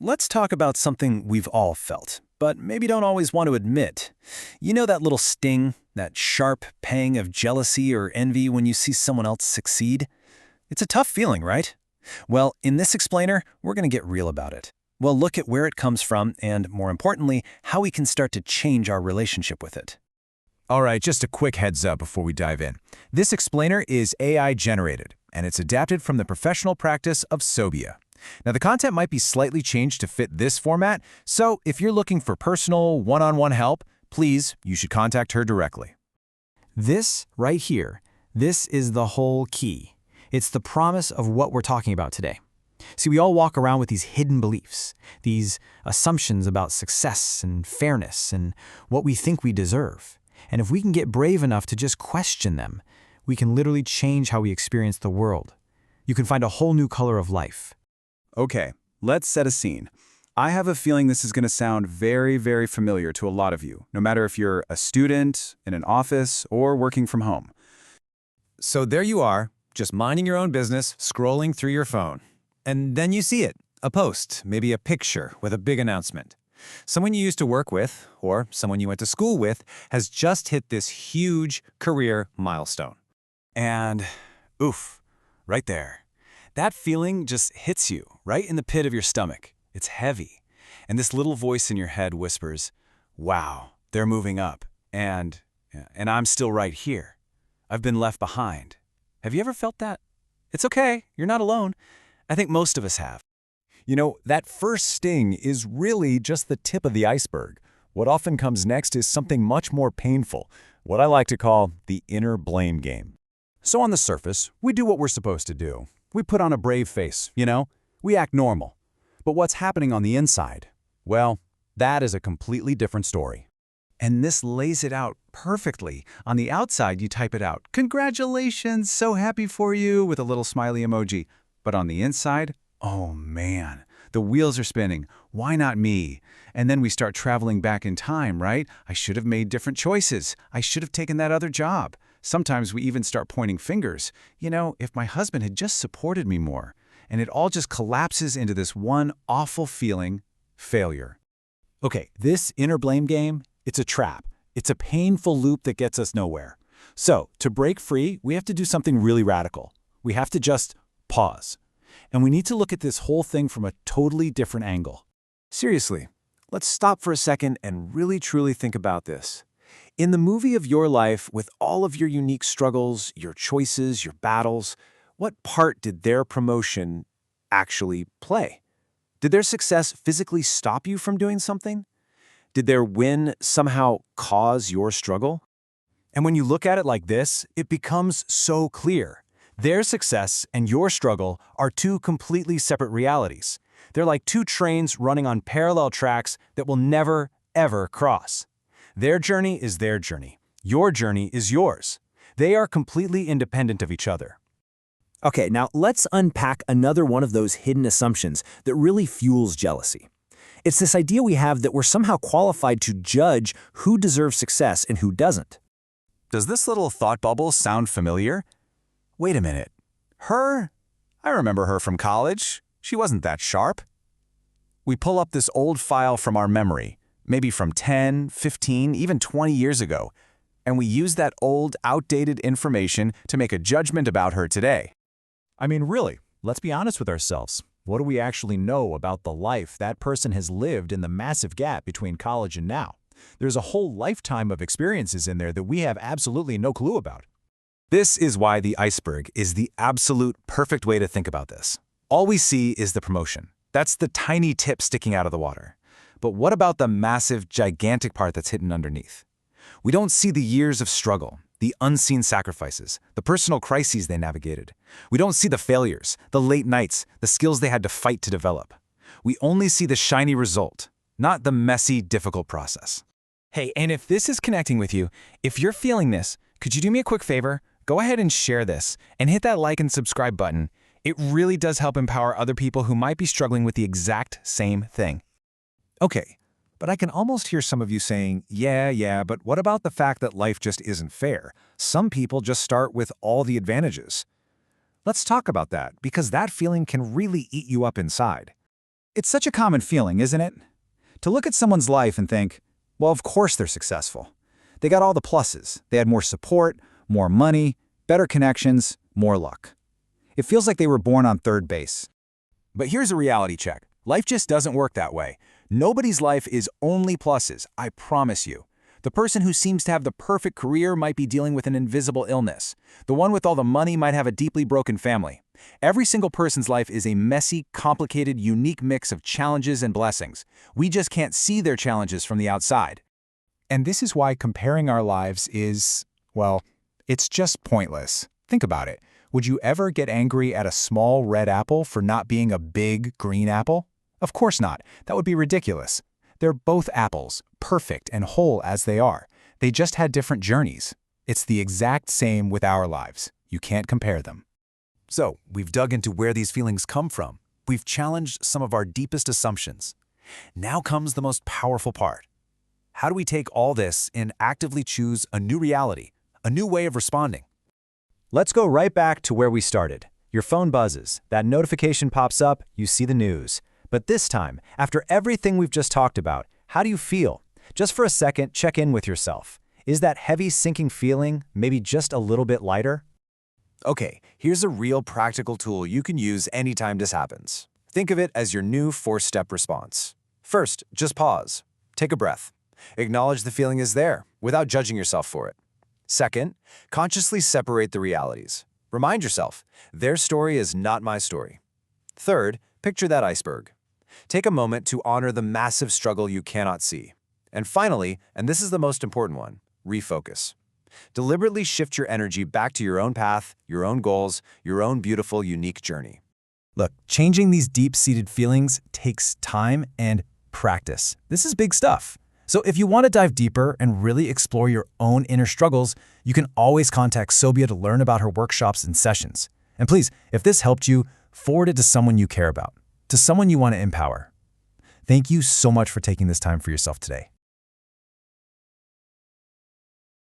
let's talk about something we've all felt, but maybe don't always want to admit. You know that little sting, that sharp pang of jealousy or envy when you see someone else succeed? It's a tough feeling, right? Well, in this explainer, we're going to get real about it. We'll look at where it comes from and, more importantly, how we can start to change our relationship with it. All right, just a quick heads up before we dive in. This explainer is AI generated, and it's adapted from the professional practice of Sobia. Now, the content might be slightly changed to fit this format, so if you're looking for personal, one-on-one help, please, you should contact her directly. This right here, this is the whole key. It's the promise of what we're talking about today. See, we all walk around with these hidden beliefs, these assumptions about success and fairness and what we think we deserve. And if we can get brave enough to just question them, we can literally change how we experience the world. You can find a whole new color of life. Okay, let's set a scene. I have a feeling this is going to sound very, very familiar to a lot of you, no matter if you're a student, in an office, or working from home. So there you are, just minding your own business, scrolling through your phone. And then you see it, a post, maybe a picture with a big announcement. Someone you used to work with, or someone you went to school with, has just hit this huge career milestone. And, oof, right there. That feeling just hits you right in the pit of your stomach. It's heavy. And this little voice in your head whispers, wow, they're moving up. And I'm still right here. I've been left behind. Have you ever felt that? It's okay. You're not alone. I think most of us have. You know, that first sting is really just the tip of the iceberg. What often comes next is something much more painful, what I like to call the inner blame game. So on the surface, we do what we're supposed to do. We put on a brave face, you know? We act normal. But what's happening on the inside? Well, that is a completely different story. And this lays it out perfectly. On the outside, you type it out, "Congratulations, so happy for you," with a little smiley emoji. But on the inside, oh man, the wheels are spinning. Why not me? And then we start traveling back in time, right? I should have made different choices. I should have taken that other job. Sometimes we even start pointing fingers. You know, if my husband had just supported me more. And it all just collapses into this one awful feeling, failure. Okay, this inner blame game, it's a trap. It's a painful loop that gets us nowhere. So, to break free, we have to do something really radical. We have to just pause. And we need to look at this whole thing from a totally different angle. Seriously, let's stop for a second and really truly think about this. In the movie of your life, with all of your unique struggles, your choices, your battles, what part did their promotion actually play? Did their success physically stop you from doing something? Did their win somehow cause your struggle? And when you look at it like this, it becomes so clear. Their success and your struggle are two completely separate realities. They're like two trains running on parallel tracks that will never, ever cross. Their journey is their journey. Your journey is yours. They are completely independent of each other. Okay, now let's unpack another one of those hidden assumptions that really fuels jealousy. It's this idea we have that we're somehow qualified to judge who deserves success and who doesn't. Does this little thought bubble sound familiar? Wait a minute. Her? I remember her from college. She wasn't that sharp. We pull up this old file from our memory, maybe from 10, 15, even 20 years ago, and we use that old, outdated information to make a judgment about her today. I mean, really, let's be honest with ourselves. What do we actually know about the life that person has lived in the massive gap between college and now? There's a whole lifetime of experiences in there that we have absolutely no clue about. This is why the iceberg is the absolute perfect way to think about this. All we see is the promotion. That's the tiny tip sticking out of the water. But what about the massive, gigantic part that's hidden underneath? We don't see the years of struggle, the unseen sacrifices, the personal crises they navigated. We don't see the failures, the late nights, the skills they had to fight to develop. We only see the shiny result, not the messy, difficult process. Hey, and if this is connecting with you, if you're feeling this, could you do me a quick favor? Go ahead and share this and hit that like and subscribe button. It really does help empower other people who might be struggling with the exact same thing. Okay, but I can almost hear some of you saying, yeah, but what about the fact that life just isn't fair? Some people just start with all the advantages. Let's talk about that, because that feeling can really eat you up inside. It's such a common feeling, isn't it? To look at someone's life and think, well, of course they're successful. They got all the pluses. They had more support, more money, better connections, more luck. It feels like they were born on third base. But here's a reality check. Life just doesn't work that way. Nobody's life is only pluses, I promise you. The person who seems to have the perfect career might be dealing with an invisible illness. The one with all the money might have a deeply broken family. Every single person's life is a messy, complicated, unique mix of challenges and blessings. We just can't see their challenges from the outside. And this is why comparing our lives is, well, it's just pointless. Think about it. Would you ever get angry at a small red apple for not being a big green apple? Of course not. That would be ridiculous. They're both apples, perfect and whole as they are. They just had different journeys. It's the exact same with our lives. You can't compare them. So, we've dug into where these feelings come from. We've challenged some of our deepest assumptions. Now comes the most powerful part. How do we take all this and actively choose a new reality, a new way of responding? Let's go right back to where we started. Your phone buzzes, that notification pops up, you see the news. But this time, after everything we've just talked about, how do you feel? Just for a second, check in with yourself. Is that heavy, sinking feeling maybe just a little bit lighter? Okay, here's a real practical tool you can use anytime this happens. Think of it as your new 4-step response. First, just pause. Take a breath. Acknowledge the feeling is there, without judging yourself for it. Second, consciously separate the realities. Remind yourself, their story is not my story. Third, picture that iceberg. Take a moment to honor the massive struggle you cannot see. And finally, and this is the most important one, refocus. Deliberately shift your energy back to your own path, your own goals, your own beautiful, unique journey. Look, changing these deep-seated feelings takes time and practice. This is big stuff. So if you want to dive deeper and really explore your own inner struggles, you can always contact Sobia to learn about her workshops and sessions. And please, if this helped you, forward it to someone you care about, to someone you want to empower. Thank you so much for taking this time for yourself today.